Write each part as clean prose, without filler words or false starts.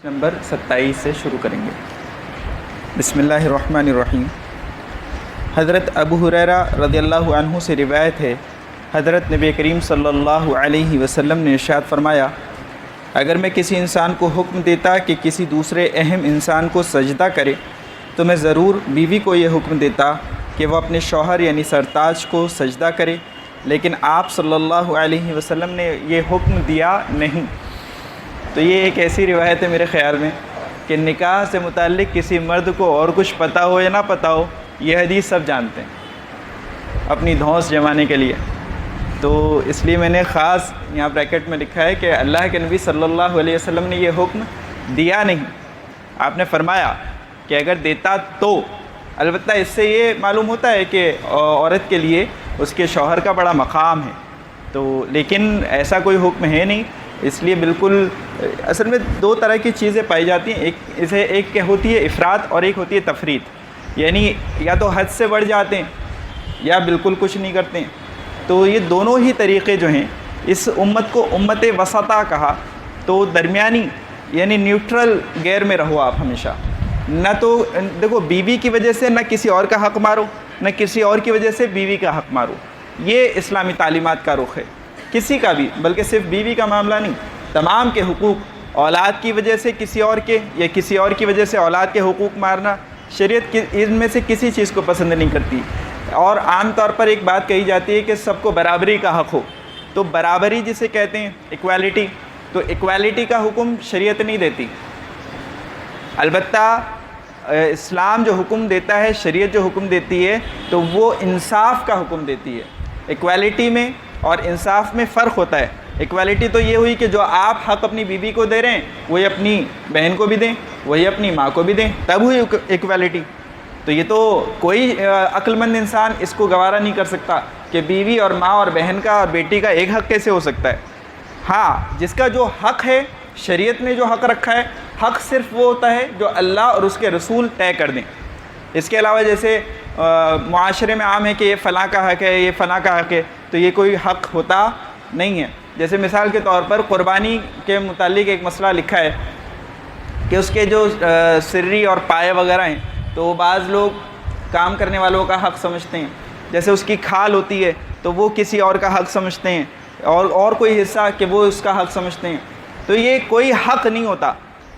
Number 27 سے شروع کریں گے۔ بسم اللہ الرحمن الرحیم۔ حضرت ابو ہریرہ رضی اللہ عنہ سے روایت ہے، حضرت نبی کریم صلی اللہ علیہ وسلم نے ارشاد فرمایا، اگر میں کسی انسان کو حکم دیتا کہ کسی دوسرے اہم انسان کو سجدہ کرے تو میں ضرور بیوی کو یہ حکم دیتا کہ وہ اپنے شوہر یعنی سرتاج کو سجدہ کرے، لیکن آپ صلی اللہ علیہ وسلم نے یہ حکم دیا نہیں۔ تو یہ ایک ایسی روایت ہے میرے خیال میں کہ نکاح سے متعلق کسی مرد کو اور کچھ پتہ ہو یا نہ پتہ ہو، یہ حدیث سب جانتے ہیں اپنی دھونس جمانے کے لیے۔ تو اس لیے میں نے خاص یہاں بریکٹ میں لکھا ہے کہ اللہ کے نبی صلی اللہ علیہ وسلم نے یہ حکم دیا نہیں، آپ نے فرمایا کہ اگر دیتا تو۔ البتہ اس سے یہ معلوم ہوتا ہے کہ عورت کے لیے اس کے شوہر کا بڑا مقام ہے، تو لیکن ایسا کوئی حکم ہے نہیں۔ اس لیے بالکل اصل میں دو طرح کی چیزیں پائی جاتی ہیں، ایک ہوتی ہے افراط اور ایک ہوتی ہے تفریط، یعنی یا تو حد سے بڑھ جاتے ہیں یا بالکل کچھ نہیں کرتے ہیں۔ تو یہ دونوں ہی طریقے جو ہیں، اس امت کو امت وسطا کہا، تو درمیانی یعنی نیوٹرل گیئر میں رہو آپ ہمیشہ۔ نہ تو دیکھو بیوی کی وجہ سے نہ کسی اور کا حق مارو، نہ کسی اور کی وجہ سے بیوی کا حق مارو، یہ اسلامی تعلیمات کا رخ ہے کسی کا بھی، بلکہ صرف بیوی کا معاملہ نہیں، تمام کے حقوق، اولاد کی وجہ سے کسی اور کے یا کسی اور کی وجہ سے اولاد کے حقوق مارنا، شریعت ان میں سے کسی چیز کو پسند نہیں کرتی۔ اور عام طور پر ایک بات کہی جاتی ہے کہ سب کو برابری کا حق ہو، تو برابری جسے کہتے ہیں ایکویلٹی، تو ایکویلٹی کا حکم شریعت نہیں دیتی۔ البتہ اسلام جو حکم دیتا ہے، شریعت جو حکم دیتی ہے، تو وہ انصاف کا حکم دیتی ہے۔ ایکویلٹی میں اور انصاف میں فرق ہوتا ہے۔ ایکویلٹی تو یہ ہوئی کہ جو آپ حق اپنی بیوی کو دے رہے ہیں وہی اپنی بہن کو بھی دیں، وہی اپنی ماں کو بھی دیں، تب ہوئی ایکویلٹی۔ تو یہ تو کوئی عقل مند انسان اس کو گوارا نہیں کر سکتا کہ بیوی اور ماں اور بہن کا اور بیٹی کا ایک حق کیسے ہو سکتا ہے۔ ہاں، جس کا جو حق ہے، شریعت نے جو حق رکھا ہے، حق صرف وہ ہوتا ہے جو اللہ اور اس کے رسول طے کر دیں۔ اس کے علاوہ جیسے معاشرے میں عام ہے کہ یہ فلاں کا حق ہے، یہ فلاں کا حق ہے، تو یہ کوئی حق ہوتا نہیں ہے۔ جیسے مثال کے طور پر قربانی کے متعلق ایک مسئلہ لکھا ہے کہ اس کے جو سری اور پائے وغیرہ ہیں، تو بعض لوگ کام کرنے والوں کا حق سمجھتے ہیں، جیسے اس کی کھال ہوتی ہے تو وہ کسی اور کا حق سمجھتے ہیں، اور کوئی حصہ کہ وہ اس کا حق سمجھتے ہیں۔ تو یہ کوئی حق نہیں ہوتا۔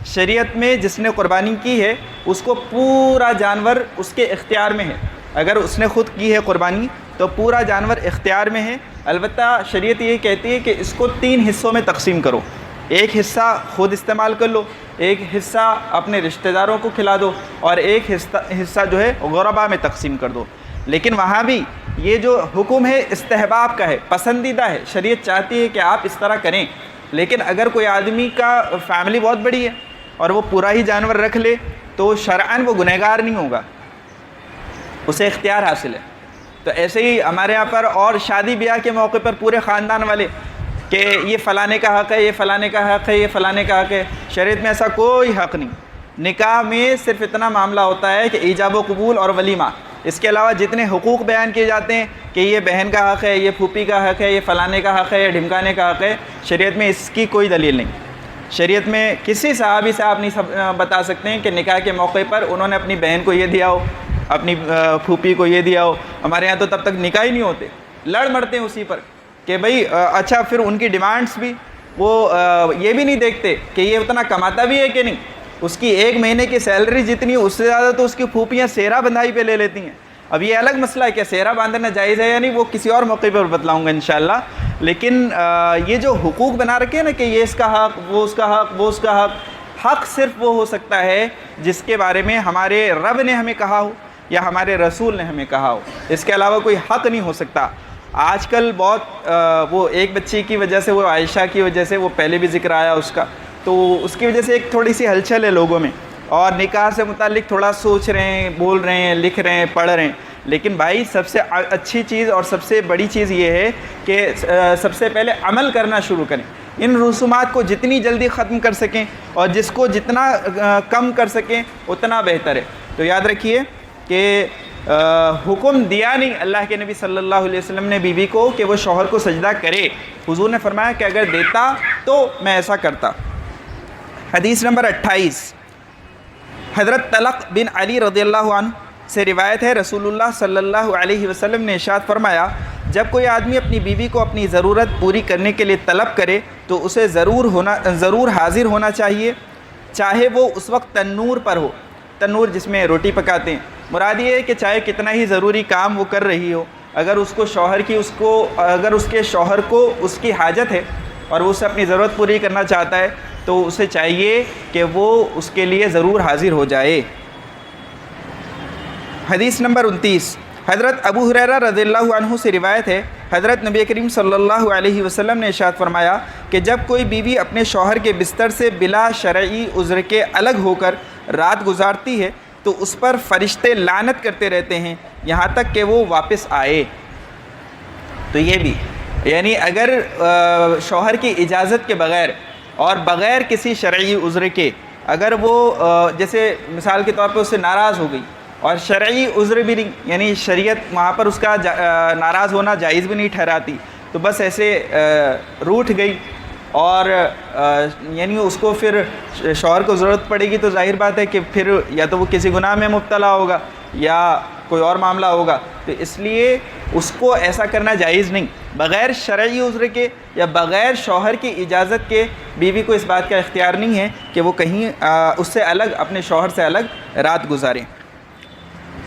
شریعت میں جس نے قربانی کی ہے اس کو پورا جانور اس کے اختیار میں ہے۔ اگر اس نے خود کی ہے قربانی تو پورا جانور اختیار میں ہے۔ البتہ شریعت یہ کہتی ہے کہ اس کو 3 حصوں میں تقسیم کرو، ایک حصہ خود استعمال کر لو، ایک حصہ اپنے رشتہ داروں کو کھلا دو، اور ایک حصہ جو ہے غرباء میں تقسیم کر دو۔ لیکن وہاں بھی یہ جو حکم ہے استحباب کا ہے، پسندیدہ ہے، شریعت چاہتی ہے کہ آپ اس طرح کریں۔ لیکن اگر کوئی آدمی کا فیملی بہت بڑی ہے اور وہ پورا ہی جانور رکھ لے تو شرعاً وہ گنہگار نہیں ہوگا، اسے اختیار حاصل ہے۔ تو ایسے ہی ہمارے یہاں پر اور شادی بیاہ کے موقع پر پورے خاندان والے کہ یہ فلانے کا حق ہے، یہ فلانے کا حق ہے، یہ فلانے کا حق ہے، شریعت میں ایسا کوئی حق نہیں۔ نکاح میں صرف اتنا معاملہ ہوتا ہے کہ ایجاب و قبول اور ولیمہ، اس کے علاوہ جتنے حقوق بیان کیے جاتے ہیں کہ یہ بہن کا حق ہے، یہ پھوپھی کا حق ہے، یہ فلانے کا حق ہے، یہ ڈھمکانے کا حق ہے، شریعت میں اس کی کوئی دلیل نہیں۔ شریعت میں کسی صحابی سے آپ نہیں بتا سکتے ہیں کہ نکاح کے موقع پر انہوں نے اپنی بہن کو یہ دیا ہو، اپنی پھوپھی کو یہ دیا ہو۔ ہمارے یہاں تو تب تک نکاح ہی نہیں ہوتے، لڑ مرتے ہیں اسی پر کہ بھئی اچھا، پھر ان کی ڈیمانڈز بھی وہ یہ بھی نہیں دیکھتے کہ یہ اتنا کماتا بھی ہے کہ نہیں، اس کی ایک مہینے کی سیلری جتنی اس سے زیادہ تو اس کی پھوپھیاں سیرا بندھائی پہ لے لیتی ہیں۔ اب یہ الگ مسئلہ ہے کہ سیرا باندھنا جائز ہے یا نہیں، وہ کسی اور موقع پر بتلاؤں گا انشاءاللہ۔ لیکن یہ جو حقوق بنا رکھے ہیں نا کہ یہ اس کا حق، وہ اس کا حق، وہ اس کا حق، حق صرف وہ ہو سکتا ہے جس کے بارے میں ہمارے رب نے ہمیں کہا ہو یا ہمارے رسول نے ہمیں کہا ہو، اس کے علاوہ کوئی حق نہیں ہو سکتا۔ آج کل بہت وہ ایک بچی کی وجہ سے، وہ عائشہ کی وجہ سے، وہ پہلے بھی ذکر آیا اس کا، تو اس کی وجہ سے ایک تھوڑی سی ہلچل ہے لوگوں میں، اور نکاح سے متعلق تھوڑا سوچ رہے ہیں، بول رہے ہیں، لکھ رہے ہیں، پڑھ رہے ہیں۔ لیکن بھائی سب سے اچھی چیز اور سب سے بڑی چیز یہ ہے کہ سب سے پہلے عمل کرنا شروع کریں، ان رسومات کو جتنی جلدی ختم کر سکیں اور جس کو جتنا کم کر سکیں اتنا بہتر ہے۔ تو یاد رکھیے کہ حکم دیا نہیں اللہ کے نبی صلی اللہ علیہ وسلم نے بیوی کو کہ وہ شوہر کو سجدہ کرے، حضور نے فرمایا کہ اگر دیتا تو میں ایسا کرتا۔ حدیث نمبر 28 حضرت طلق بن علی رضی اللہ عنہ سے روایت ہے، رسول اللہ صلی اللہ علیہ وسلم نے ارشاد فرمایا، جب کوئی آدمی اپنی بیوی کو اپنی ضرورت پوری کرنے کے لیے طلب کرے تو اسے ضرور حاضر ہونا چاہیے، چاہے وہ اس وقت تنور پر ہو، تنور جس میں روٹی پکاتے ہیں، مراد یہ ہے کہ چاہے کتنا ہی ضروری کام وہ کر رہی ہو، اگر اس کے شوہر کو اس کی حاجت ہے اور وہ اسے اپنی ضرورت پوری کرنا چاہتا ہے تو اسے چاہیے کہ وہ اس کے لیے ضرور حاضر ہو جائے۔ حدیث نمبر 29 حضرت ابو ہریرہ رضی اللہ عنہ سے روایت ہے، حضرت نبی کریم صلی اللہ علیہ وسلم نے ارشاد فرمایا کہ جب کوئی بیوی اپنے شوہر کے بستر سے بلا شرعی عذر کے الگ ہو کر رات گزارتی ہے تو اس پر فرشتے لعنت کرتے رہتے ہیں یہاں تک کہ وہ واپس آئے۔ تو یہ بھی یعنی اگر شوہر کی اجازت کے بغیر اور بغیر کسی شرعی عذر کے اگر وہ جیسے مثال کے طور پہ اس سے ناراض ہو گئی اور شرعی عذر بھی نہیں، یعنی شریعت وہاں پر اس کا ناراض ہونا جائز بھی نہیں ٹھہراتی، تو بس ایسے روٹھ گئی اور یعنی اس کو پھر شوہر کو ضرورت پڑے گی تو ظاہر بات ہے کہ پھر یا تو وہ کسی گناہ میں مبتلا ہوگا یا کوئی اور معاملہ ہوگا، تو اس لیے اس کو ایسا کرنا جائز نہیں، بغیر شرعی عذر کے یا بغیر شوہر کی اجازت کے بیوی کو اس بات کا اختیار نہیں ہے کہ وہ کہیں اس سے الگ اپنے شوہر سے الگ رات گزاریں۔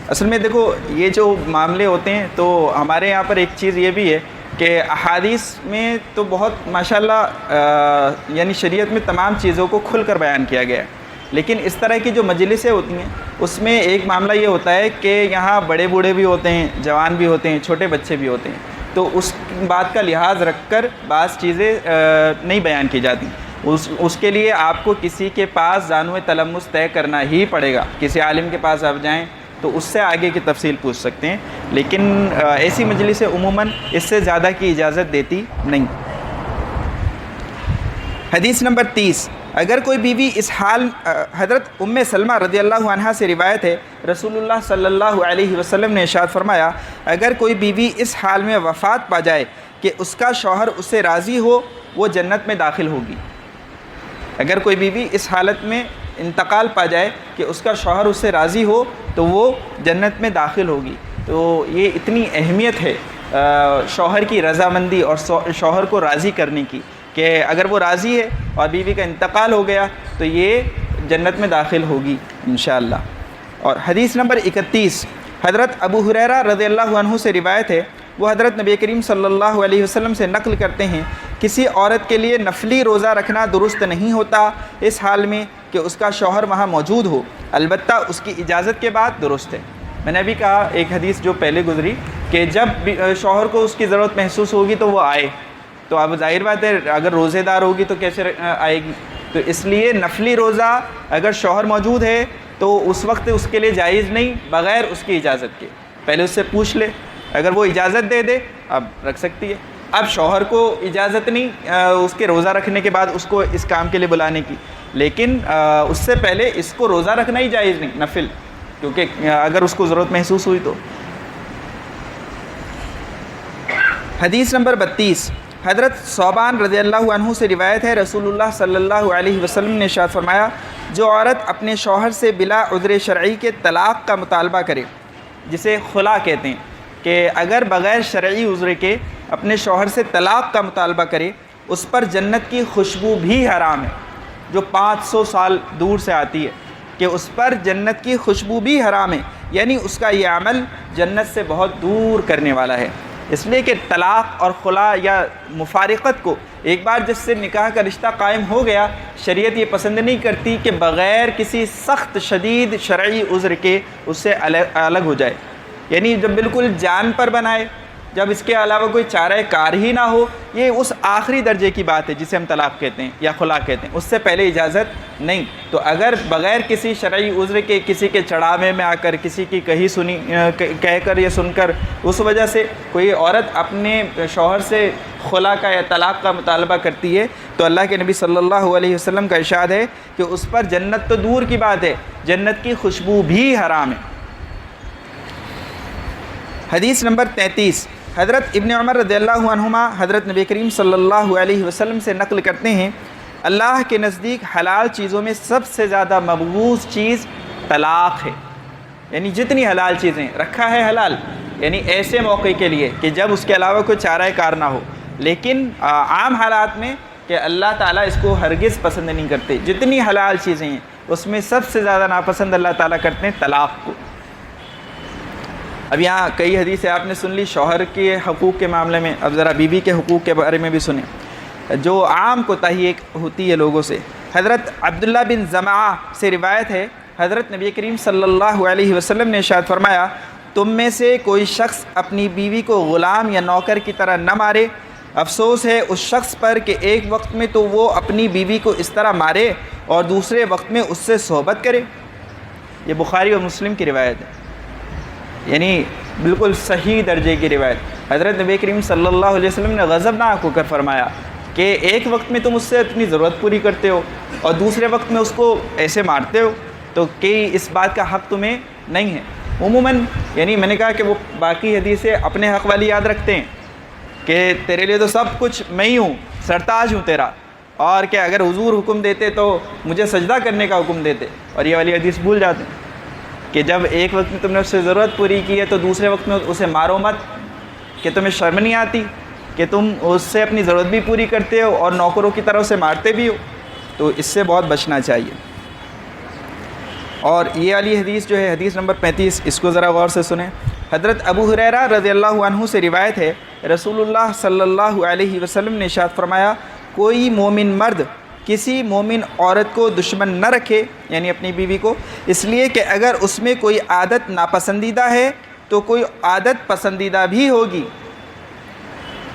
اصل میں دیکھو یہ جو معاملے ہوتے ہیں تو ہمارے یہاں پر ایک چیز یہ بھی ہے کہ احادیث میں تو بہت ماشاءاللہ یعنی شریعت میں تمام چیزوں کو کھل کر بیان کیا گیا ہے، لیکن اس طرح کی جو مجلسیں ہوتی ہیں اس میں ایک معاملہ یہ ہوتا ہے کہ یہاں بڑے بوڑھے بھی ہوتے ہیں، جوان بھی ہوتے ہیں، چھوٹے بچے بھی ہوتے ہیں، تو اس بات کا لحاظ رکھ کر بعض چیزیں نہیں بیان کی جاتی، اس کے لیے آپ کو کسی کے پاس زانو تلمس طے کرنا ہی پڑے گا، کسی عالم کے پاس آپ جائیں تو اس سے آگے کی تفصیل پوچھ سکتے ہیں، لیکن ایسی مجلسیں عموماً اس سے زیادہ کی اجازت دیتی نہیں۔ حدیث نمبر 30 اگر کوئی بیوی اس حال حضرت ام سلمہ رضی اللہ عنہا سے روایت ہے، رسول اللہ صلی اللہ علیہ وسلم نے ارشاد فرمایا، اگر کوئی بیوی اس حال میں وفات پا جائے کہ اس کا شوہر اس سے راضی ہو وہ جنت میں داخل ہوگی۔ اگر کوئی بیوی اس حالت میں انتقال پا جائے کہ اس کا شوہر اس سے راضی ہو تو وہ جنت میں داخل ہوگی۔ تو یہ اتنی اہمیت ہے شوہر کی رضامندی اور شوہر کو راضی کرنے کی کہ اگر وہ راضی ہے اور بیوی کا انتقال ہو گیا تو یہ جنت میں داخل ہوگی انشاءاللہ۔ اور حدیث نمبر 31 حضرت ابو ہریرہ رضی اللہ عنہ سے روایت ہے، وہ حضرت نبی کریم صلی اللہ علیہ وسلم سے نقل کرتے ہیں، کسی عورت کے لیے نفلی روزہ رکھنا درست نہیں ہوتا اس حال میں کہ اس کا شوہر وہاں موجود ہو، البتہ اس کی اجازت کے بعد درست ہے۔ میں نے ابھی کہا ایک حدیث جو پہلے گزری کہ جب شوہر کو اس کی ضرورت محسوس ہوگی تو وہ آئے، تو اب ظاہر بات ہے اگر روزے دار ہوگی تو کیسے آئے گی، تو اس لیے نفلی روزہ اگر شوہر موجود ہے تو اس وقت اس کے لیے جائز نہیں بغیر اس کی اجازت کے، پہلے اس سے پوچھ لے، اگر وہ اجازت دے دے اب رکھ سکتی ہے۔ اب شوہر کو اجازت نہیں اس کے روزہ رکھنے کے بعد اس کو اس کام کے لیے بلانے کی، لیکن اس سے پہلے اس کو روزہ رکھنا ہی جائز نہیں نفل، کیونکہ اگر اس کو ضرورت محسوس ہوئی تو۔ حدیث نمبر 32 حضرت ثوبان رضی اللہ عنہ سے روایت ہے، رسول اللہ صلی اللہ علیہ وسلم نے ارشاد فرمایا، جو عورت اپنے شوہر سے بلا عذر شرعی کے طلاق کا مطالبہ کرے، جسے خلا کہتے ہیں، کہ اگر بغیر شرعی عذر کے اپنے شوہر سے طلاق کا مطالبہ کرے، اس پر جنت کی خوشبو بھی حرام ہے، جو 500 سال دور سے آتی ہے، کہ اس پر جنت کی خوشبو بھی حرام ہے، یعنی اس کا یہ عمل جنت سے بہت دور کرنے والا ہے۔ اس لیے کہ طلاق اور خلا یا مفارقت کو ایک بار جس سے نکاح کا رشتہ قائم ہو گیا، شریعت یہ پسند نہیں کرتی کہ بغیر کسی سخت شدید شرعی عذر کے اس سے الگ ہو جائے، یعنی جب بالکل جان پر بنائے، جب اس کے علاوہ کوئی چارہ کار ہی نہ ہو، یہ اس آخری درجے کی بات ہے جسے ہم طلاق کہتے ہیں یا خلا کہتے ہیں، اس سے پہلے اجازت نہیں۔ تو اگر بغیر کسی شرعی عذر کے کسی کے چڑھاوے میں آ کر، کسی کی کہہ کر یا سن کر اس وجہ سے کوئی عورت اپنے شوہر سے خلا کا یا طلاق کا مطالبہ کرتی ہے تو اللہ کے نبی صلی اللہ علیہ وسلم کا ارشاد ہے کہ اس پر جنت تو دور کی بات ہے، جنت کی خوشبو بھی حرام ہے۔ حدیث نمبر 33 حضرت ابن عمر رضی اللہ عنہما حضرت نبی کریم صلی اللہ علیہ وسلم سے نقل کرتے ہیں، اللہ کے نزدیک حلال چیزوں میں سب سے زیادہ مبغوض چیز طلاق ہے. یعنی جتنی حلال چیزیں رکھا ہے حلال، یعنی ایسے موقع کے لیے کہ جب اس کے علاوہ کوئی چارہ کار نہ ہو، لیکن عام حالات میں کہ اللہ تعالیٰ اس کو ہرگز پسند نہیں کرتے. جتنی حلال چیزیں ہیں اس میں سب سے زیادہ ناپسند اللہ تعالیٰ کرتے ہیں طلاق کو. اب یہاں کئی حدیثیں آپ نے سن لی شوہر کے حقوق کے معاملے میں، اب ذرا بیوی کے حقوق کے بارے میں بھی سنیں جو عام کوتاہی ایک ہوتی ہے لوگوں سے. حضرت عبداللہ بن زمعہ سے روایت ہے، حضرت نبی کریم صلی اللہ علیہ وسلم نے ارشاد فرمایا، تم میں سے کوئی شخص اپنی بیوی کو غلام یا نوکر کی طرح نہ مارے. افسوس ہے اس شخص پر کہ ایک وقت میں تو وہ اپنی بیوی کو اس طرح مارے اور دوسرے وقت میں اس سے صحبت کرے. یہ بخاری و مسلم کی روایت ہے، یعنی بالکل صحیح درجے کی روایت. حضرت نبی کریم صلی اللہ علیہ وسلم نے غضبناک ہو کر فرمایا کہ ایک وقت میں تم اس سے اپنی ضرورت پوری کرتے ہو اور دوسرے وقت میں اس کو ایسے مارتے ہو، تو کہ اس بات کا حق تمہیں نہیں ہے. عموماً یعنی میں نے کہا کہ وہ باقی حدیثیں اپنے حق والی یاد رکھتے ہیں کہ تیرے لیے تو سب کچھ میں ہی ہوں، سرتاج ہوں تیرا، اور کہ اگر حضور حکم دیتے تو مجھے سجدہ کرنے کا حکم دیتے، اور یہ والی حدیث بھول جاتے ہیں کہ جب ایک وقت میں تم نے اس سے ضرورت پوری کی ہے تو دوسرے وقت میں اسے مارو مت، کہ تمہیں شرم نہیں آتی کہ تم اس سے اپنی ضرورت بھی پوری کرتے ہو اور نوکروں کی طرح اسے مارتے بھی ہو. تو اس سے بہت بچنا چاہیے. اور یہ والی حدیث جو ہے حدیث نمبر 35، اس کو ذرا غور سے سنیں. حضرت ابو ہریرہ رضی اللہ عنہ سے روایت ہے، رسول اللہ صلی اللہ علیہ وسلم نے ارشاد فرمایا، کوئی مومن مرد کسی مومن عورت کو دشمن نہ رکھے، یعنی اپنی بیوی کو، اس لیے کہ اگر اس میں کوئی عادت ناپسندیدہ ہے تو کوئی عادت پسندیدہ بھی ہوگی.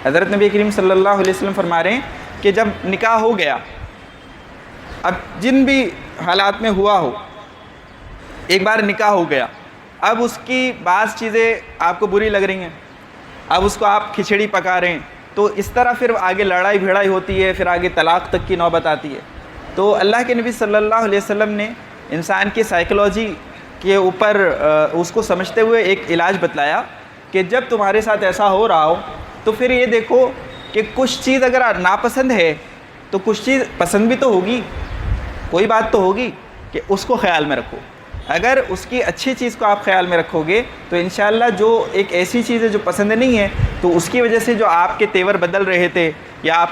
حضرت نبی کریم صلی اللہ علیہ وسلم فرما رہے ہیں کہ جب نکاح ہو گیا، اب جن بھی حالات میں ہوا ہو، ایک بار نکاح ہو گیا، اب اس کی بعض چیزیں آپ کو بری لگ رہی ہیں، اب اس کو آپ کھچڑی پکا رہے ہیں، تو اس طرح پھر آگے لڑائی بھیڑائی ہوتی ہے، پھر آگے طلاق تک کی نوبت آتی ہے. تو اللہ کے نبی صلی اللہ علیہ وسلم نے انسان کی سائیکلوجی کے اوپر اس کو سمجھتے ہوئے ایک علاج بتلایا کہ جب تمہارے ساتھ ایسا ہو رہا ہو تو پھر یہ دیکھو کہ کچھ چیز اگر ناپسند ہے تو کچھ چیز پسند بھی تو ہوگی، کوئی بات تو ہوگی، کہ اس کو خیال میں رکھو. اگر اس کی اچھی چیز کو آپ خیال میں رکھو گے تو انشاءاللہ جو ایک ایسی چیز ہے جو پسند نہیں ہے، تو اس کی وجہ سے جو آپ کے تیور بدل رہے تھے یا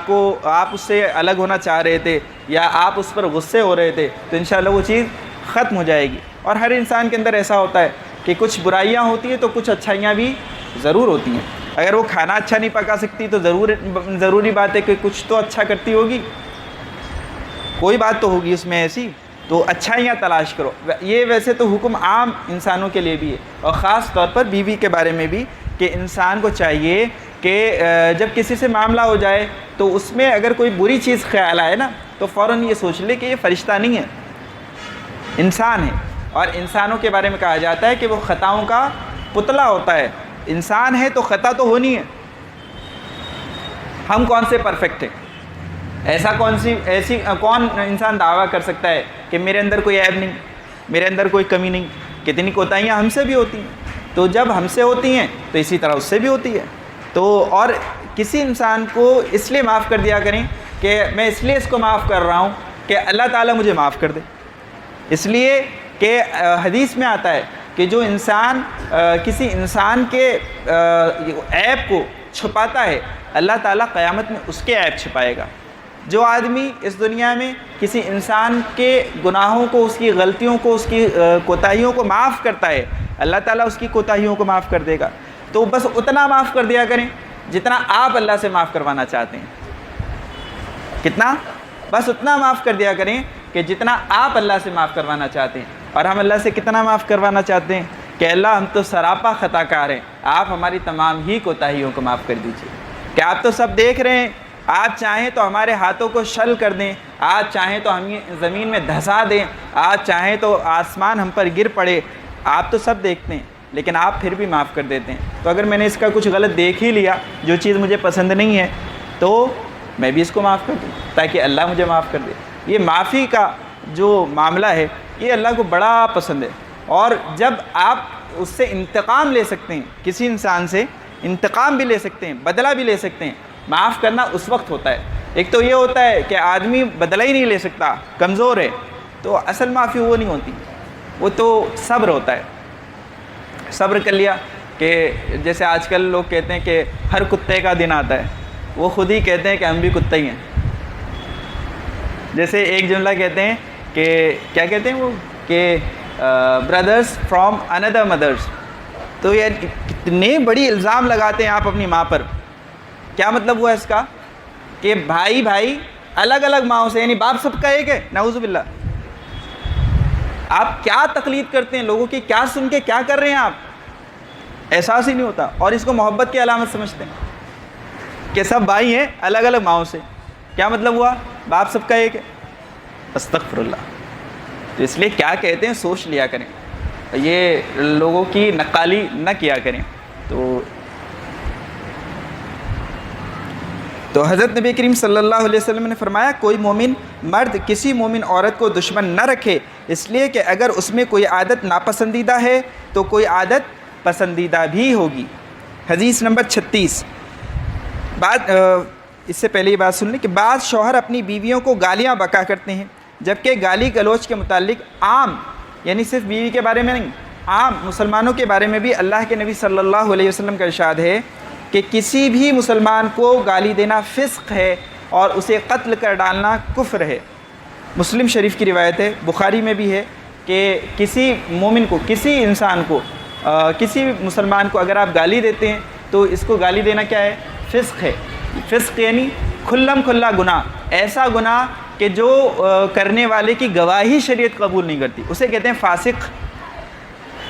آپ اس سے الگ ہونا چاہ رہے تھے یا آپ اس پر غصے ہو رہے تھے، تو انشاءاللہ وہ چیز ختم ہو جائے گی. اور ہر انسان کے اندر ایسا ہوتا ہے کہ کچھ برائیاں ہوتی ہیں تو کچھ اچھائیاں بھی ضرور ہوتی ہیں. اگر وہ کھانا اچھا نہیں پکا سکتی تو ضروری بات ہے کہ کچھ تو اچھا کرتی ہوگی، کوئی بات تو ہوگی اس میں ایسی، تو اچھائیاں تلاش کرو. یہ ویسے تو حکم عام انسانوں کے لیے بھی ہے، اور خاص طور پر بیوی کے بارے میں بھی، کہ انسان کو چاہیے کہ جب کسی سے معاملہ ہو جائے تو اس میں اگر کوئی بری چیز خیال آئے نا تو فوراً یہ سوچ لے کہ یہ فرشتہ نہیں ہے، انسان ہے. اور انسانوں کے بارے میں کہا جاتا ہے کہ وہ خطاؤں کا پتلا ہوتا ہے. انسان ہے تو خطا تو ہونی ہے. ہم کون سے پرفیکٹ ہیں؟ کون انسان دعویٰ کر سکتا ہے کہ میرے اندر کوئی عیب نہیں، میرے اندر کوئی کمی نہیں؟ کتنی کوتاہیاں ہم سے بھی ہوتی ہیں. تو جب ہم سے ہوتی ہیں تو اسی طرح اس سے بھی ہوتی ہے. تو اور کسی انسان کو اس لیے معاف کر دیا کریں کہ میں اس لیے اس کو معاف کر رہا ہوں کہ اللہ تعالیٰ مجھے معاف کر دے. اس لیے کہ حدیث میں آتا ہے کہ جو انسان کسی انسان کے عیب کو چھپاتا ہے، اللہ تعالیٰ قیامت میں اس کے عیب چھپائے گا. جو آدمی اس دنیا میں کسی انسان کے گناہوں کو، اس کی غلطیوں کو، اس کی کوتاہیوں کو معاف کرتا ہے، اللہ تعالیٰ اس کی کوتاہیوں کو معاف کر دے گا. تو بس اتنا معاف کر دیا کریں جتنا آپ اللہ سے معاف کروانا چاہتے ہیں. کتنا؟ بس اتنا معاف کر دیا کریں کہ جتنا آپ اللہ سے معاف کروانا چاہتے ہیں. اور ہم اللہ سے کتنا معاف کروانا چاہتے ہیں کہ اللہ ہم تو سراپا خطا کار ہیں، آپ ہماری تمام ہی کوتاہیوں کو معاف کر دیجیے. کہ آپ تو سب دیکھ رہے ہیں، آپ چاہیں تو ہمارے ہاتھوں کو شل کر دیں، آپ چاہیں تو ہم زمین میں دھسا دیں، آپ چاہیں تو آسمان ہم پر گر پڑے، آپ تو سب دیکھتے ہیں لیکن آپ پھر بھی معاف کر دیتے ہیں. تو اگر میں نے اس کا کچھ غلط دیکھ ہی لیا، جو چیز مجھے پسند نہیں ہے، تو میں بھی اس کو معاف کر دوں تاکہ اللہ مجھے معاف کر دے. یہ معافی کا جو معاملہ ہے یہ اللہ کو بڑا پسند ہے. اور جب آپ اس سے انتقام لے سکتے ہیں، کسی انسان سے انتقام بھی لے سکتے ہیں، بدلہ بھی لے سکتے ہیں. معاف کرنا اس وقت ہوتا ہے ایک تو یہ ہوتا ہے کہ آدمی بدلہ ہی نہیں لے سکتا، کمزور ہے، تو اصل معافی وہ نہیں ہوتی، وہ تو صبر ہوتا ہے. صبر کر لیا کہ جیسے آج کل لوگ کہتے ہیں کہ ہر کتے کا دن آتا ہے، وہ خود ہی کہتے ہیں کہ ہم بھی کتے ہی ہیں. جیسے ایک جملہ کہتے ہیں کہ کیا کہتے ہیں وہ کہ بردرس فرام اندر مدرس. تو یہ کتنے بڑی الزام لگاتے ہیں آپ اپنی ماں پر. کیا مطلب ہوا اس کا کہ بھائی بھائی الگ الگ ماؤں سے، یعنی باپ سب کا ایک ہے. نعوذ باللہ. آپ کیا تقلید کرتے ہیں لوگوں کی، کیا سن کے کیا کر رہے ہیں آپ، احساس ہی نہیں ہوتا. اور اس کو محبت کی علامت سمجھتے ہیں کہ سب بھائی ہیں الگ الگ ماؤں سے. کیا مطلب ہوا؟ باپ سب کا ایک ہے. استغفر اللہ. تو اس لیے کیا کہتے ہیں سوچ لیا کریں، یہ لوگوں کی نقالی نہ کیا کریں. تو حضرت نبی کریم صلی اللہ علیہ وسلم نے فرمایا کوئی مومن مرد کسی مومن عورت کو دشمن نہ رکھے، اس لیے کہ اگر اس میں کوئی عادت ناپسندیدہ ہے تو کوئی عادت پسندیدہ بھی ہوگی. حدیث نمبر 36. اس سے پہلے یہ بات سن لیں کہ بعض شوہر اپنی بیویوں کو گالیاں بکا کرتے ہیں، جبکہ گالی گلوچ کے متعلق عام، یعنی صرف بیوی کے بارے میں نہیں، عام مسلمانوں کے بارے میں بھی اللہ کے نبی صلی اللہ علیہ وسلم کا ارشاد ہے کہ کسی بھی مسلمان کو گالی دینا فسق ہے اور اسے قتل کر ڈالنا کفر ہے. مسلم شریف کی روایت ہے، بخاری میں بھی ہے کہ کسی مومن کو، کسی انسان کو، کسی مسلمان کو اگر آپ گالی دیتے ہیں تو اس کو گالی دینا کیا ہے؟ فسق ہے. فسق یعنی کھلم کھلا گناہ، ایسا گناہ کہ جو کرنے والے کی گواہی شریعت قبول نہیں کرتی، اسے کہتے ہیں فاسق.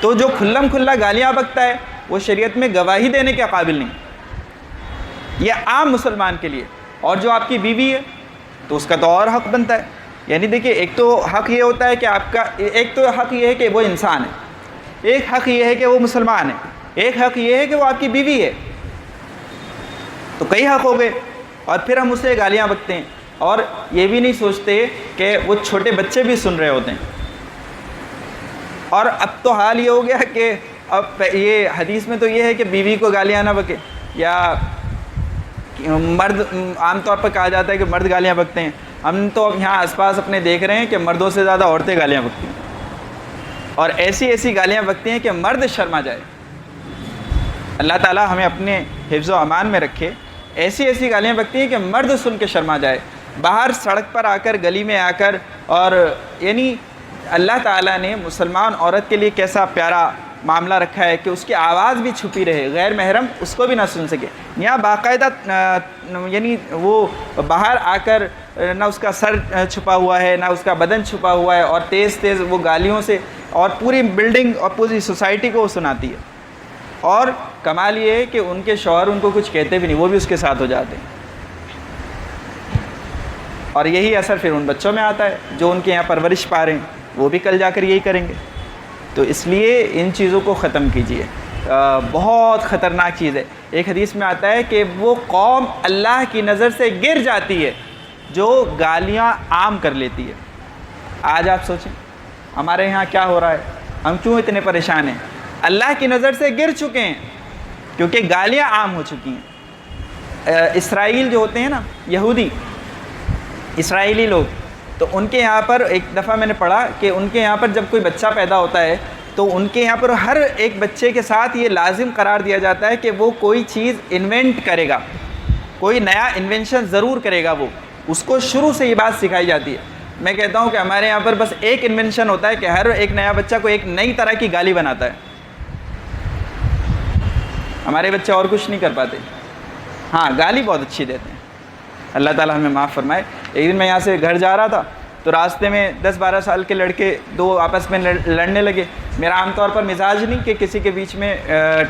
تو جو کھلم کھلا گالیاں بکتا ہے وہ شریعت میں گواہی دینے کے قابل نہیں. یہ عام مسلمان کے لیے. اور جو آپ کی بیوی ہے تو اس کا تو اور حق بنتا ہے. یعنی دیکھیے، ایک تو حق یہ ہوتا ہے کہ آپ کا، ایک تو حق یہ ہے کہ وہ انسان ہے، ایک حق یہ ہے کہ وہ مسلمان ہے، ایک حق یہ ہے کہ وہ آپ کی بیوی ہے. تو کئی حق ہو گئے، اور پھر ہم اسے گالیاں بکتے ہیں اور یہ بھی نہیں سوچتے کہ وہ چھوٹے بچے بھی سن رہے ہوتے ہیں. اور اب تو حال یہ ہو گیا کہ اب یہ حدیث میں تو یہ ہے کہ بیوی کو گالیاں نہ بکے، یا مرد عام طور پر کہا جاتا ہے کہ مرد گالیاں بکتے ہیں. ہم تو اب یہاں آس پاس اپنے دیکھ رہے ہیں کہ مردوں سے زیادہ عورتیں گالیاں بکتی ہیں، اور ایسی ایسی گالیاں بکتی ہیں کہ مرد شرما جائے. اللہ تعالیٰ ہمیں اپنے حفظ و امان میں رکھے. ایسی ایسی گالیاں بکتی ہیں کہ مرد سن کے شرما جائے. باہر سڑک پر آ کر، گلی میں آ کر، اور یعنی اللہ تعالیٰ نے مسلمان عورت کے لیے کیسا پیارا معاملہ رکھا ہے کہ اس کی آواز بھی چھپی رہے، غیر محرم اس کو بھی نہ سن سکے. یہاں باقاعدہ یعنی وہ باہر آ کر نہ اس کا سر چھپا ہوا ہے، نہ اس کا بدن چھپا ہوا ہے، اور تیز تیز وہ گالیوں سے اور پوری بلڈنگ اور پوری سوسائٹی کو وہ سناتی ہے. اور کمال یہ ہے کہ ان کے شوہر ان کو کچھ کہتے بھی نہیں، وہ بھی اس کے ساتھ ہو جاتے ہیں. اور یہی اثر پھر ان بچوں میں آتا ہے جو ان کے یہاں پرورش پا رہے ہیں، وہ بھی کل جا کر یہی کریں گے. تو اس لیے ان چیزوں کو ختم کیجیے. بہت خطرناک چیز ہے. ایک حدیث میں آتا ہے کہ وہ قوم اللہ کی نظر سے گر جاتی ہے جو گالیاں عام کر لیتی ہے. آج آپ سوچیں ہمارے یہاں کیا ہو رہا ہے، ہم کیوں اتنے پریشان ہیں؟ اللہ کی نظر سے گر چکے ہیں کیونکہ گالیاں عام ہو چکی ہیں. اسرائیل جو ہوتے ہیں نا، یہودی اسرائیلی لوگ، تو ان کے یہاں پر ایک دفعہ میں نے پڑھا کہ ان کے یہاں پر جب کوئی بچہ پیدا ہوتا ہے تو ان کے یہاں پر ہر ایک بچے کے ساتھ یہ لازم قرار دیا جاتا ہے کہ وہ کوئی چیز انوینٹ کرے گا، کوئی نیا انوینشن ضرور کرے گا. وہ اس کو شروع سے یہ بات سکھائی جاتی ہے. میں کہتا ہوں کہ ہمارے یہاں پر بس ایک انوینشن ہوتا ہے کہ ہر ایک نیا بچہ کو ایک نئی طرح کی گالی بناتا ہے. ہمارے بچے اور کچھ نہیں کر پاتے. ہاں، گالی بہت اچھی دیتے ہیں. اللہ تعالیٰ ہمیں معاف فرمائے. ایک دن میں یہاں سے گھر جا رہا تھا تو راستے میں 10-12 سال کے لڑکے دو آپس میں لڑنے لگے. میرا عام طور پر مزاج نہیں کہ کسی کے بیچ میں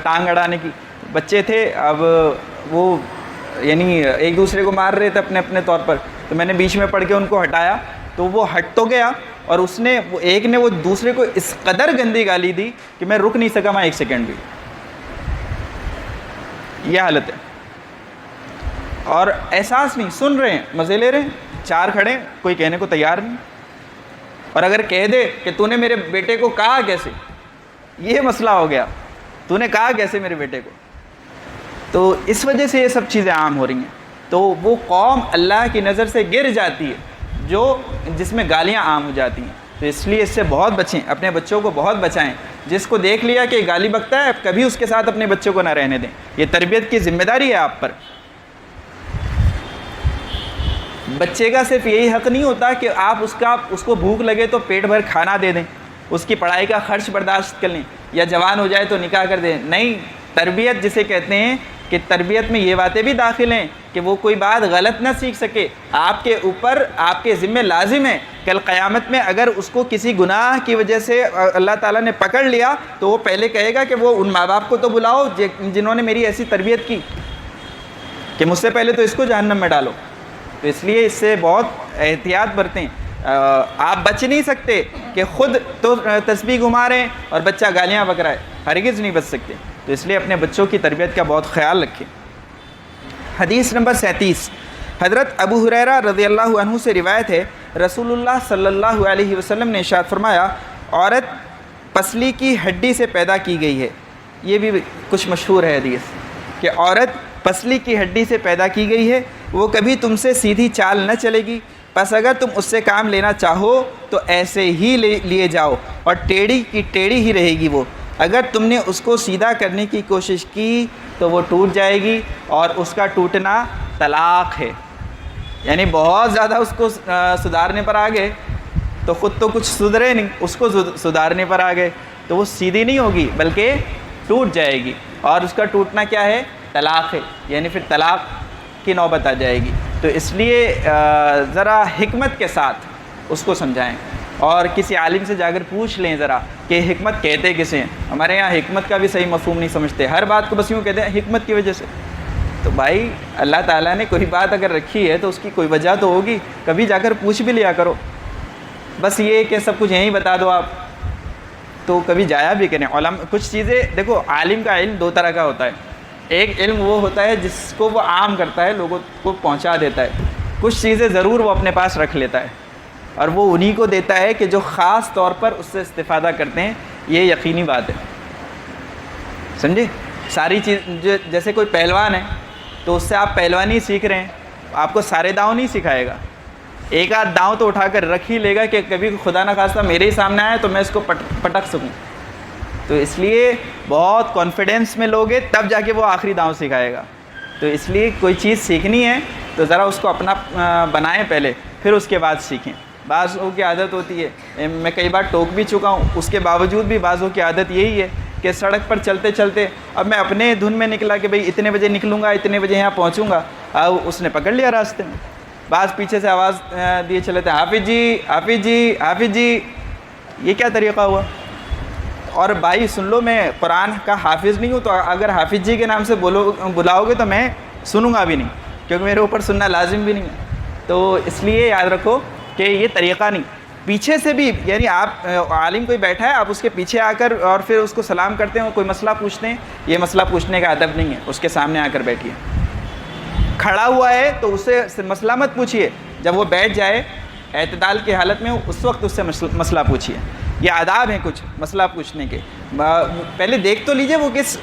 ٹانگ اڑانے کی. بچے تھے، اب وہ یعنی ایک دوسرے کو مار رہے تھے اپنے اپنے طور پر. تو میں نے بیچ میں پڑھ کے ان کو ہٹایا تو وہ ہٹ تو گیا، اور اس نے ایک نے وہ دوسرے کو اس قدر گندی گالی دی کہ میں رک نہیں سکا وہاں ایک سیکنڈ بھی. یہ حالت ہے. اور احساس نہیں، سن رہے ہیں، مزے لے رہے ہیں، چار کھڑے، کوئی کہنے کو تیار نہیں. اور اگر کہہ دے کہ تو نے میرے بیٹے کو کہا کیسے، یہ مسئلہ ہو گیا، تو نے کہا کیسے میرے بیٹے کو. تو اس وجہ سے یہ سب چیزیں عام ہو رہی ہیں. تو وہ قوم اللہ کی نظر سے گر جاتی ہے جس میں گالیاں عام ہو جاتی ہیں۔ تو اس لیے اس سے بہت بچیں، اپنے بچوں کو بہت بچائیں۔ جس کو دیکھ لیا کہ گالی بکتا ہے، کبھی اس کے ساتھ اپنے بچوں کو نہ رہنے دیں، یہ تربیت کی ذمہ داری ہے آپ پر۔ بچے کا صرف یہی حق نہیں ہوتا کہ آپ اس کو بھوک لگے تو پیٹ بھر کھانا دے دیں، اس کی پڑھائی کا خرچ برداشت کر لیں، یا جوان ہو جائے تو نکاح کر دیں۔ نہیں، تربیت جسے کہتے ہیں کہ تربیت میں یہ باتیں بھی داخل ہیں کہ وہ کوئی بات غلط نہ سیکھ سکے، آپ کے اوپر آپ کے ذمہ لازم ہے کل قیامت میں اگر اس کو کسی گناہ کی وجہ سے اللہ تعالیٰ نے پکڑ لیا تو وہ پہلے کہے گا کہ وہ ان ماں باپ کو تو بلاؤ جنہوں نے میری ایسی تربیت کی کہ مجھ سے پہلے تو اس کو جہنم میں ڈالو۔ تو اس لیے اس سے بہت احتیاط برتیں۔ آپ بچ نہیں سکتے کہ خود تو تسبیح گھما رہے ہیں اور بچہ گالیاں بک رہا ہے، ہرگز نہیں بچ سکتے۔ تو اس لیے اپنے بچوں کی تربیت کا بہت خیال رکھیں۔ حدیث نمبر 37، حضرت ابو ہریرہ رضی اللہ عنہ سے روایت ہے، رسول اللہ صلی اللہ علیہ وسلم نے ارشاد فرمایا، عورت پسلی کی ہڈی سے پیدا کی گئی ہے۔ یہ بھی کچھ مشہور ہے حدیث کہ عورت پسلی کی ہڈی سے پیدا کی گئی ہے، وہ کبھی تم سے سیدھی چال نہ چلے گی، پس اگر تم اس سے کام لینا چاہو تو ایسے ہی لیے جاؤ، اور ٹیڑھی کی ٹیڑھی ہی رہے گی وہ، اگر تم نے اس کو سیدھا کرنے کی کوشش کی تو وہ ٹوٹ جائے گی، اور اس کا ٹوٹنا طلاق ہے۔ یعنی بہت زیادہ اس کو سدھارنے پر آ گئے تو خود تو کچھ سدھرے نہیں، اس کو سدھارنے پر آ گئے تو وہ سیدھی نہیں ہوگی بلکہ ٹوٹ جائے گی، اور اس کا ٹوٹنا کیا ہے؟ طلاق ہے، یعنی پھر طلاق کی نوبت آ جائے گی۔ تو اس لیے ذرا حکمت کے ساتھ اس کو سمجھائیں، اور کسی عالم سے جا کر پوچھ لیں ذرا کہ حکمت کہتے کسے ہیں۔ ہمارے یہاں حکمت کا بھی صحیح مفہوم نہیں سمجھتے، ہر بات کو بس یوں کہتے ہیں حکمت کی وجہ سے۔ تو بھائی اللہ تعالیٰ نے کوئی بات اگر رکھی ہے تو اس کی کوئی وجہ تو ہوگی، کبھی جا کر پوچھ بھی لیا کرو۔ بس یہ کہ سب کچھ یہیں بتا دو آپ تو کبھی جایا بھی کریں۔ کچھ چیزیں دیکھو، عالم کا علم دو طرح کا ہوتا ہے، ایک علم وہ ہوتا ہے جس کو وہ عام کرتا ہے، لوگوں کو پہنچا دیتا ہے، کچھ چیزیں ضرور وہ اپنے پاس رکھ لیتا ہے، اور وہ انہی کو دیتا ہے کہ جو خاص طور پر اس سے استفادہ کرتے ہیں، یہ یقینی بات ہے، سمجھے؟ ساری چیز جیسے کوئی پہلوان ہے تو اس سے آپ پہلوانی سیکھ رہے ہیں، آپ کو سارے داؤں نہیں سکھائے گا، ایک آدھ داؤں تو اٹھا کر رکھ ہی لے گا کہ کبھی خدا نہ خواستہ میرے ہی سامنے آئے تو میں اس کو پٹک سکوں۔ تو اس لیے بہت کانفیڈنس میں لوگے تب جا کے وہ آخری داؤں سکھائے گا۔ تو اس لیے کوئی چیز سیکھنی ہے تو ذرا اس کو اپنا بنائیں پہلے، پھر اس کے بعد سیکھیں۔ بعضوں کی عادت ہوتی ہے، میں کئی بار ٹوک بھی چکا ہوں، اس کے باوجود بھی بعضوں کی عادت یہی ہے کہ سڑک پر چلتے چلتے اب میں اپنے دھن میں نکلا کہ بھئی اتنے بجے نکلوں گا، اتنے بجے یہاں پہنچوں گا، اب اس نے پکڑ لیا راستے میں، بعض پیچھے سے آواز دیے چلے تھے، حافظ جی حافظ جی حافظ جی، یہ کیا طریقہ ہوا؟ اور بھائی سن لو، میں قرآن کا حافظ نہیں ہوں، تو اگر حافظ جی کے نام سے بلاؤ گے تو میں سنوں گا بھی نہیں، کیونکہ میرے اوپر سننا لازم بھی نہیں ہے۔ تو اس لیے یاد رکھو کہ یہ طریقہ نہیں، پیچھے سے بھی، یعنی آپ عالم کوئی بیٹھا ہے، آپ اس کے پیچھے آ کر اور پھر اس کو سلام کرتے ہیں، کوئی مسئلہ پوچھتے ہیں، یہ مسئلہ پوچھنے کا ادب نہیں ہے، اس کے سامنے آ کر بیٹھیے۔ کھڑا ہوا ہے تو اس سے مسئلہ مت پوچھیے، جب وہ بیٹھ جائے اعتدال کی حالت میں اس وقت اس سے مسئلہ پوچھیے۔ یہ آداب ہیں کچھ مسئلہ پوچھنے کے، پہلے دیکھ تو لیجئے وہ کس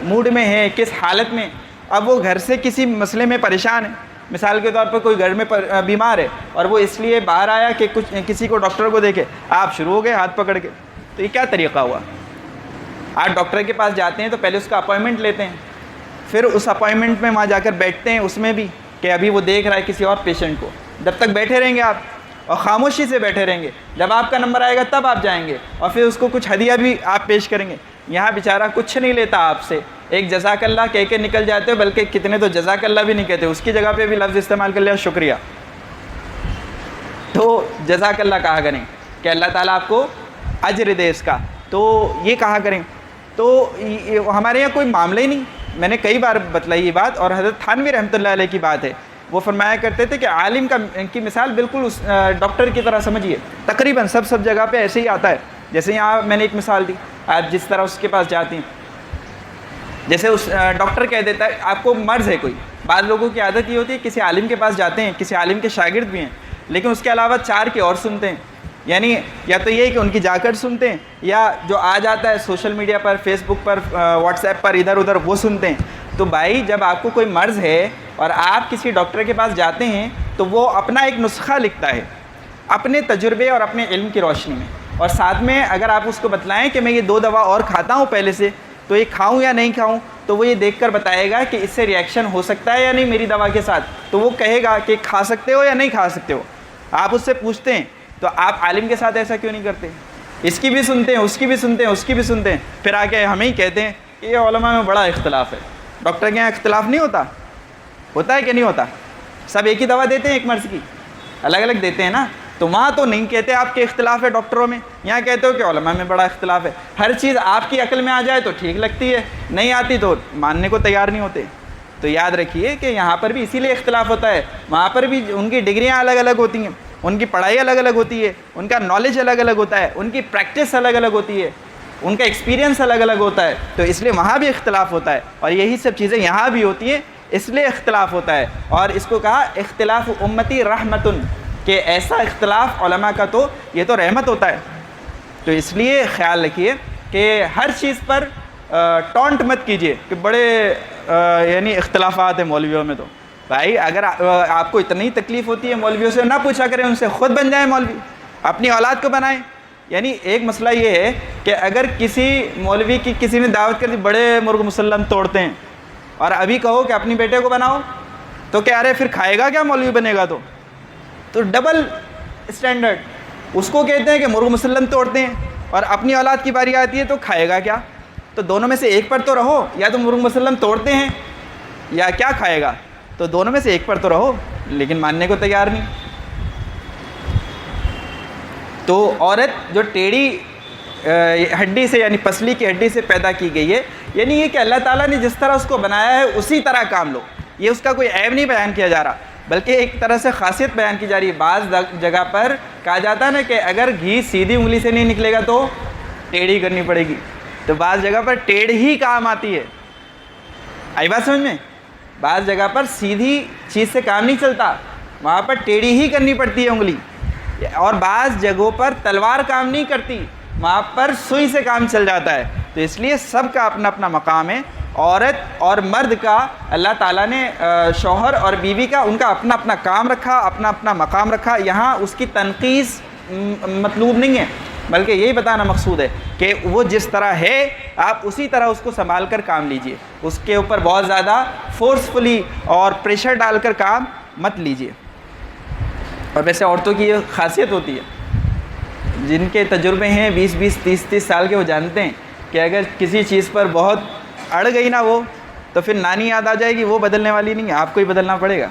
موڈ میں ہے، کس حالت میں۔ اب وہ گھر سے کسی مسئلے میں پریشان ہے، مثال کے طور پر کوئی گھر میں بیمار ہے اور وہ اس لیے باہر آیا کہ کسی کو ڈاکٹر کو دیکھے، آپ شروع ہو گئے ہاتھ پکڑ کے، تو یہ کیا طریقہ ہوا؟ آپ ڈاکٹر کے پاس جاتے ہیں تو پہلے اس کا اپوائنٹمنٹ لیتے ہیں، پھر اس اپوائنٹمنٹ میں وہاں جا کر بیٹھتے ہیں، اس میں بھی کہ ابھی وہ دیکھ رہا ہے کسی اور پیشنٹ کو، جب تک بیٹھے رہیں گے آپ اور خاموشی سے بیٹھے رہیں گے، جب آپ کا نمبر آئے گا تب آپ جائیں گے اور پھر اس کو کچھ ہدیہ بھی آپ پیش کریں گے۔ یہاں بیچارہ کچھ نہیں لیتا آپ سے، ایک جزاک اللہ کہہ کے نکل جاتے ہو، بلکہ کتنے تو جزاک اللہ بھی نہیں کہتے، اس کی جگہ پہ بھی لفظ استعمال کر لیا شکریہ۔ تو جزاک اللہ کہا کریں کہ اللہ تعالیٰ آپ کو اجر دے اس کا، تو یہ کہا کریں۔ تو ہمارے یہاں کوئی معاملہ ہی نہیں، میں نے کئی بار بتلائی یہ بات، اور حضرت تھانوی رحمۃ اللہ علیہ کی بات ہے، وہ فرمایا کرتے تھے کہ عالم کی مثال بالکل اس ڈاکٹر کی طرح سمجھیے، تقریباً سب جگہ پہ ایسے ہی آتا ہے۔ جیسے یہاں میں نے ایک مثال دی، آپ جس طرح اس کے پاس جاتی ہیں، جیسے اس ڈاکٹر کہہ دیتا ہے آپ کو مرض ہے کوئی، بعض لوگوں کی عادت یہ ہوتی ہے کسی عالم کے پاس جاتے ہیں، کسی عالم کے شاگرد بھی ہیں، لیکن اس کے علاوہ 4 کی اور سنتے ہیں، یعنی یا تو یہ کہ ان کی جا کر سنتے ہیں، یا جو آ جاتا ہے سوشل میڈیا پر، فیس بک پر، واٹس ایپ پر، ادھر ادھر وہ سنتے ہیں۔ تو بھائی جب آپ کو کوئی مرض ہے اور آپ کسی ڈاکٹر کے پاس جاتے ہیں تو وہ اپنا ایک نسخہ لکھتا ہے اپنے تجربے اور اپنے علم کی روشنی میں، اور ساتھ میں اگر آپ اس کو بتلائیں کہ میں یہ 2 دوا اور کھاتا ہوں پہلے سے، تو یہ کھاؤں یا نہیں کھاؤں، تو وہ یہ دیکھ کر بتائے گا کہ اس سے ریئیکشن ہو سکتا ہے یا نہیں میری دوا کے ساتھ، تو وہ کہے گا کہ کھا سکتے ہو یا نہیں کھا سکتے ہو۔ آپ اس سے پوچھتے ہیں تو آپ عالم کے ساتھ ایسا کیوں نہیں کرتے؟ اس کی بھی سنتے ہیں، اس کی بھی سنتے ہیں، اس کی بھی سنتے ہیں، پھر آ کے ہمیں ہی کہتے ہیں کہ یہ علماء میں بڑا اختلاف ہے۔ ڈاکٹر کے یہاں اختلاف نہیں ہوتا ہے کہ نہیں ہوتا؟ سب ایک ہی دوا دیتے ہیں ایک مرض کی، الگ الگ دیتے ہیں نا، تو وہاں تو نہیں کہتے آپ کے اختلاف ہے ڈاکٹروں میں، یہاں کہتے ہو کہ علماء میں بڑا اختلاف ہے۔ ہر چیز آپ کی عقل میں آ جائے تو ٹھیک لگتی ہے، نہیں آتی تو ماننے کو تیار نہیں ہوتے۔ تو یاد رکھیے کہ یہاں پر بھی اسی لیے اختلاف ہوتا ہے، وہاں پر بھی ان کی ڈگریاں الگ الگ ہوتی ہیں، ان کی پڑھائی الگ الگ ہوتی ہے، ان کا نالج الگ الگ ہوتا ہے، ان کی پریکٹس الگ الگ ہوتی ہے، ان کا ایکسپیرینس الگ الگ ہوتا ہے، تو اس لیے وہاں بھی اختلاف ہوتا ہے، اور یہی سب چیزیں یہاں بھی ہوتی ہیں، اس لیے اختلاف ہوتا ہے۔ اور اس کو کہا اختلاف امتی رحمتن، کہ ایسا اختلاف علماء کا تو یہ تو رحمت ہوتا ہے۔ تو اس لیے خیال رکھیے کہ ہر چیز پر ٹونٹ مت کیجیے کہ بڑے یعنی اختلافات ہیں مولویوں میں۔ تو بھائی اگر آپ کو اتنی تکلیف ہوتی ہے مولویوں سے، نہ پوچھا کریں ان سے، خود بن جائیں مولوی، اپنی اولاد کو بنائیں۔ یعنی ایک مسئلہ یہ ہے کہ اگر کسی مولوی کی کسی نے دعوت کر دی، بڑے مرغ مسلم توڑتے ہیں، اور ابھی کہو کہ اپنی بیٹے کو بناؤ، تو کہہ رہے پھر کھائے گا کیا مولوی بنے گا؟ تو ڈبل اسٹینڈرڈ، اس کو کہتے ہیں کہ مرغ مسلم توڑتے ہیں، اور اپنی اولاد کی باری آتی ہے تو کھائے گا کیا؟ تو دونوں میں سے ایک پر تو رہو، یا تو مرغ مسلم توڑتے ہیں یا کیا کھائے گا، تو دونوں میں سے ایک پر تو رہو، لیکن ماننے کو تیار نہیں۔ تو عورت جو ٹیڑھی ہڈی سے یعنی پسلی کی ہڈی سے پیدا کی گئی ہے، یعنی یہ کہ اللہ تعالیٰ نے جس طرح اس کو بنایا ہے اسی طرح کام لو، یہ اس کا کوئی عیب نہیں بیان کیا جا رہا، بلکہ ایک طرح سے خاصیت بیان کی جا رہی ہے۔ بعض جگہ پر کہا جاتا ہے نا کہ اگر گھی سیدھی انگلی سے نہیں نکلے گا تو ٹیڑھی کرنی پڑے گی، تو بعض جگہ پر ٹیڑھ ہی کام آتی ہے، آئی بات سمجھ میں؟ بعض جگہ پر سیدھی چیز سے کام نہیں چلتا، وہاں پر ٹیڑھی ہی کرنی پڑتی ہے انگلی، اور بعض جگہوں پر تلوار کام نہیں کرتی، وہاں پر سوئی سے کام چل جاتا ہے۔ تو اس لیے سب کا اپنا اپنا مقام ہے، عورت اور مرد کا اللہ تعالیٰ نے شوہر اور بیوی کا ان کا اپنا اپنا کام رکھا، اپنا اپنا مقام رکھا، یہاں اس کی تنقیص مطلوب نہیں ہے، بلکہ یہی بتانا مقصود ہے کہ وہ جس طرح ہے آپ اسی طرح اس کو سنبھال کر کام لیجئے، اس کے اوپر بہت زیادہ فورسفلی اور پریشر ڈال کر کام مت لیجئے۔ اور ویسے عورتوں کی یہ خاصیت ہوتی ہے، جن کے تجربے ہیں 20-20 30-30 سال کے، وہ جانتے ہیں کہ اگر کسی چیز پر بہت اڑ گئی نا وہ، تو پھر نانی یاد آ جائے گی، وہ بدلنے والی نہیں ہے، آپ کو ہی بدلنا پڑے گا۔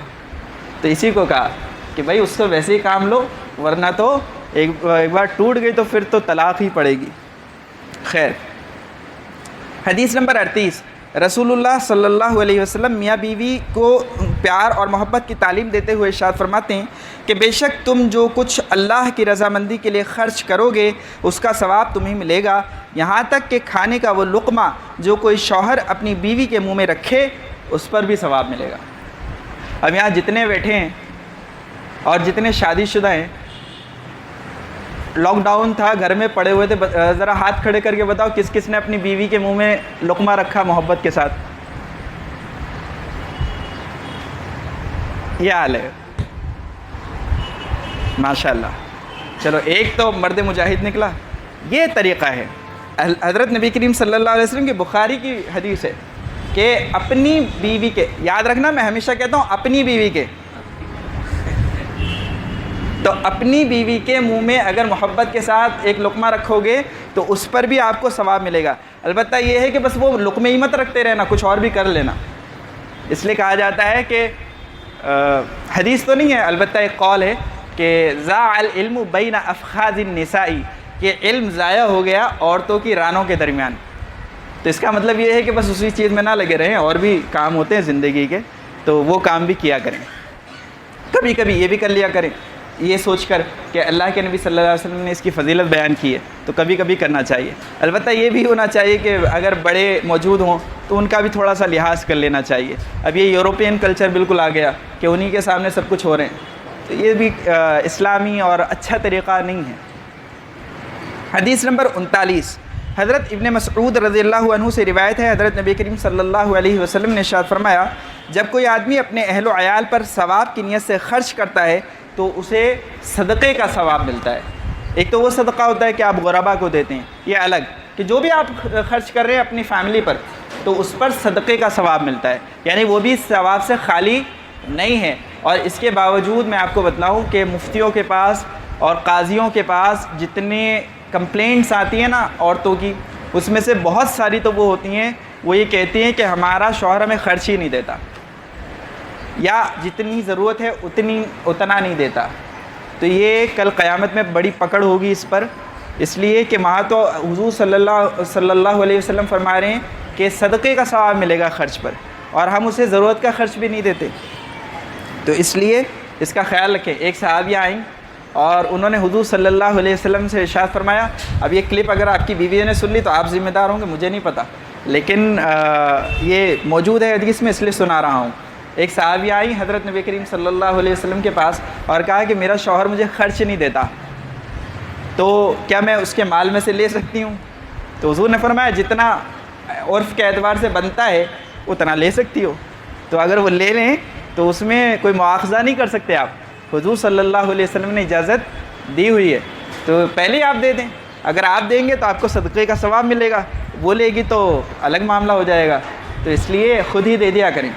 تو اسی کو کہا کہ بھائی اس سے ویسے ہی کام لو، ورنہ تو ایک بار ٹوٹ گئی تو پھر تو طلاق ہی پڑے گی۔ خیر، حدیث نمبر 38، رسول اللہ صلی اللہ علیہ وسلم میاں بیوی کو پیار اور محبت کی تعلیم دیتے ہوئے ارشاد فرماتے ہیں کہ بے شک تم جو کچھ اللہ کی رضامندی کے لیے خرچ کرو گے اس کا ثواب تمہیں ملے گا، یہاں تک کہ کھانے کا وہ لقمہ جو کوئی شوہر اپنی بیوی کے منہ میں رکھے اس پر بھی ثواب ملے گا۔ اب یہاں جتنے بیٹھے ہیں اور جتنے شادی شدہ ہیں، لاک ڈاؤن تھا، گھر میں پڑے ہوئے تھے، ذرا ہاتھ کھڑے کر کے بتاؤ کس کس نے اپنی بیوی کے منہ میں لقمہ رکھا محبت کے ساتھ؟ یہ حال ہے، ماشاءاللہ۔ چلو ایک تو مرد مجاہد نکلا، یہ طریقہ ہے۔ حضرت نبی کریم صلی اللہ علیہ وسلم کی بخاری کی حدیث ہے کہ اپنی بیوی کے، یاد رکھنا میں ہمیشہ کہتا ہوں اپنی بیوی کے، تو اپنی بیوی کے منہ میں اگر محبت کے ساتھ ایک لقمہ رکھو گے تو اس پر بھی آپ کو ثواب ملے گا۔ البتہ یہ ہے کہ بس وہ لقمے ہی مت رکھتے رہنا، کچھ اور بھی کر لینا۔ اس لیے کہا جاتا ہے کہ حدیث تو نہیں ہے، البتہ ایک قول ہے کہ ضاع العلم بین افخاذ النساء، کہ علم ضائع ہو گیا عورتوں کی رانوں کے درمیان۔ تو اس کا مطلب یہ ہے کہ بس اسی چیز میں نہ لگے رہیں، اور بھی کام ہوتے ہیں زندگی کے، تو وہ کام بھی کیا کریں، کبھی کبھی یہ بھی کر لیا کریں، یہ سوچ کر کہ اللہ کے نبی صلی اللہ علیہ وسلم نے اس کی فضیلت بیان کی ہے تو کبھی کبھی کرنا چاہیے۔ البتہ یہ بھی ہونا چاہیے کہ اگر بڑے موجود ہوں تو ان کا بھی تھوڑا سا لحاظ کر لینا چاہیے۔ اب یہ یورپین کلچر بالکل آ گیا کہ انہی کے سامنے سب کچھ ہو رہے ہیں، تو یہ بھی اسلامی اور اچھا طریقہ نہیں ہے۔ حدیث نمبر 39، حضرت ابن مسعود رضی اللہ عنہ سے روایت ہے، حضرت نبی کریم صلی اللہ علیہ وسلم نے ارشاد فرمایا، جب کوئی آدمی اپنے اہل و عیال پر ثواب کی نیت سے خرچ کرتا ہے تو اسے صدقے کا ثواب ملتا ہے۔ ایک تو وہ صدقہ ہوتا ہے کہ آپ غربا کو دیتے ہیں، یہ الگ، کہ جو بھی آپ خرچ کر رہے ہیں اپنی فیملی پر تو اس پر صدقے کا ثواب ملتا ہے، یعنی وہ بھی ثواب سے خالی نہیں ہے۔ اور اس کے باوجود میں آپ کو بتلاؤں کہ مفتیوں کے پاس اور قاضیوں کے پاس جتنے کمپلینٹس آتی ہیں نا عورتوں کی، اس میں سے بہت ساری تو وہ ہوتی ہیں، وہ یہ کہتی ہیں کہ ہمارا شوہر ہمیں خرچ ہی نہیں دیتا، یا جتنی ضرورت ہے اتنا نہیں دیتا۔ تو یہ کل قیامت میں بڑی پکڑ ہوگی اس پر، اس لیے کہ وہاں تو حضور صلی اللہ علیہ وسلم فرما رہے ہیں کہ صدقے کا ثواب ملے گا خرچ پر، اور ہم اسے ضرورت کا خرچ بھی نہیں دیتے۔ تو اس لیے اس کا خیال رکھیں۔ ایک صحابیہ آئیں اور انہوں نے حضور صلی اللہ علیہ وسلم سے ارشاد فرمایا، اب یہ کلپ اگر آپ کی بیوی نے سن لی تو آپ ذمہ دار ہوں گے، مجھے نہیں پتہ، لیکن یہ موجود ہے حدیث میں، اس لیے سنا رہا ہوں۔ ایک صحابیہ آئی حضرت نبی کریم صلی اللہ علیہ وسلم کے پاس اور کہا کہ میرا شوہر مجھے خرچ نہیں دیتا، تو کیا میں اس کے مال میں سے لے سکتی ہوں؟ تو حضور نے فرمایا جتنا عرف کے اعتبار سے بنتا ہے اتنا لے سکتی ہو، تو اگر وہ لے لیں تو اس میں کوئی مواخذہ نہیں کر سکتے آپ۔ حضور صلی اللہ علیہ وسلم نے اجازت دی ہوئی ہے، تو پہلے ہی آپ دے دیں، اگر آپ دیں گے تو آپ کو صدقے کا ثواب ملے گا، وہ لے گی تو الگ معاملہ ہو جائے گا، تو اس لیے خود ہی دے دیا کریں۔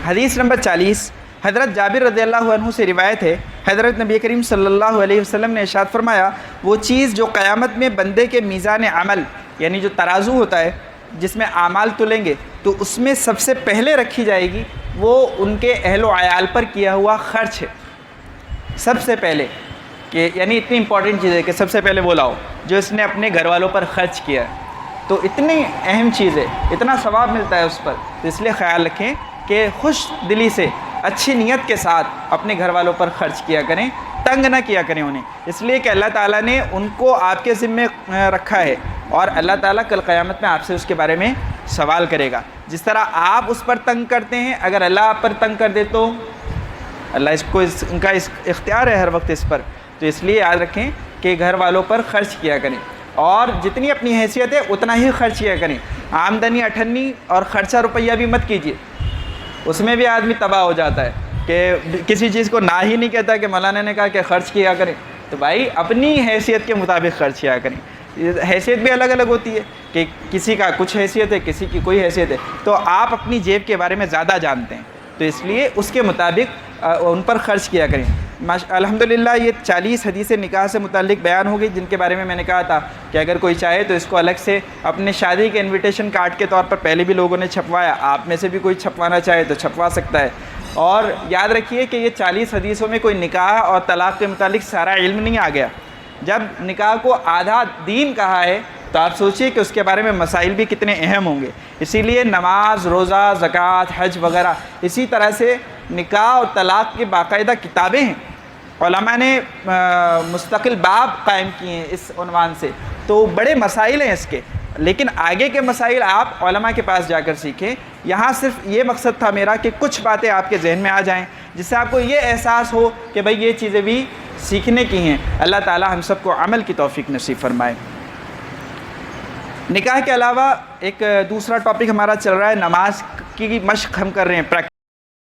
حدیث نمبر 40، حضرت جابر رضی اللہ عنہ سے روایت ہے، حضرت نبی کریم صلی اللہ علیہ وسلم نے ارشاد فرمایا، وہ چیز جو قیامت میں بندے کے میزان عمل، یعنی جو ترازو ہوتا ہے جس میں اعمال تلیں گے، تو اس میں سب سے پہلے رکھی جائے گی، وہ ان کے اہل و عیال پر کیا ہوا خرچ ہے۔ سب سے پہلے، کہ یعنی اتنی امپورٹنٹ چیز ہے کہ سب سے پہلے وہ لاؤ جو اس نے اپنے گھر والوں پر خرچ کیا ہے، تو اتنی اہم چیز ہے، اتنا ثواب ملتا ہے اس پر، تو اس لیے خیال رکھیں کہ خوش دلی سے اچھی نیت کے ساتھ اپنے گھر والوں پر خرچ کیا کریں، تنگ نہ کیا کریں انہیں، اس لیے کہ اللہ تعالیٰ نے ان کو آپ کے ذمے رکھا ہے، اور اللہ تعالیٰ کل قیامت میں آپ سے اس کے بارے میں سوال کرے گا۔ جس طرح آپ اس پر تنگ کرتے ہیں، اگر اللہ آپ پر تنگ کر دے تو اللہ ان کا اختیار ہے ہر وقت اس پر، تو اس لیے یاد رکھیں کہ گھر والوں پر خرچ کیا کریں، اور جتنی اپنی حیثیت ہے اتنا ہی خرچ کیا کریں۔ آمدنی اٹھنی اور خرچہ روپیہ بھی مت کیجیے، اس میں بھی آدمی تباہ ہو جاتا ہے کہ کسی چیز کو نہ ہی نہیں کہتا، کہ مولانا نے کہا کہ خرچ کیا کریں، تو بھائی اپنی حیثیت کے مطابق خرچ کیا کریں۔ حیثیت بھی الگ الگ ہوتی ہے، کہ کسی کا کچھ حیثیت ہے، کسی کی کوئی حیثیت ہے، تو آپ اپنی جیب کے بارے میں زیادہ جانتے ہیں، تو اس لیے اس کے مطابق ان پر خرچ کیا کریں۔ الحمدللہ یہ 40 حدیث نکاح سے متعلق بیان ہو گئی، جن کے بارے میں نے کہا تھا کہ اگر کوئی چاہے تو اس کو الگ سے اپنے شادی کے انویٹیشن کارڈ کے طور پر پہلے بھی لوگوں نے چھپوایا، آپ میں سے بھی کوئی چھپوانا چاہے تو چھپوا سکتا ہے۔ اور یاد رکھیے کہ یہ 40 حدیثوں میں کوئی نکاح اور طلاق کے متعلق سارا علم نہیں آ گیا۔ جب نکاح کو آدھا دین کہا ہے تو آپ سوچئے کہ اس کے بارے میں مسائل بھی کتنے اہم ہوں گے، اسی لیے نماز، روزہ، زکوٰۃ، حج وغیرہ، اسی طرح سے نکاح اور طلاق کی باقاعدہ کتابیں ہیں، علماء نے مستقل باب قائم کیے ہیں اس عنوان سے، تو بڑے مسائل ہیں اس کے، لیکن آگے کے مسائل آپ علماء کے پاس جا کر سیکھیں۔ یہاں صرف یہ مقصد تھا میرا کہ کچھ باتیں آپ کے ذہن میں آ جائیں، جس سے آپ کو یہ احساس ہو کہ بھئی یہ چیزیں بھی سیکھنے کی ہیں۔ اللہ تعالی ہم سب کو عمل کی توفیق نصیب فرمائے۔ نکاح کے علاوہ ایک دوسرا ٹاپک ہمارا چل رہا ہے، نماز کی مشق ہم کر رہے ہیں،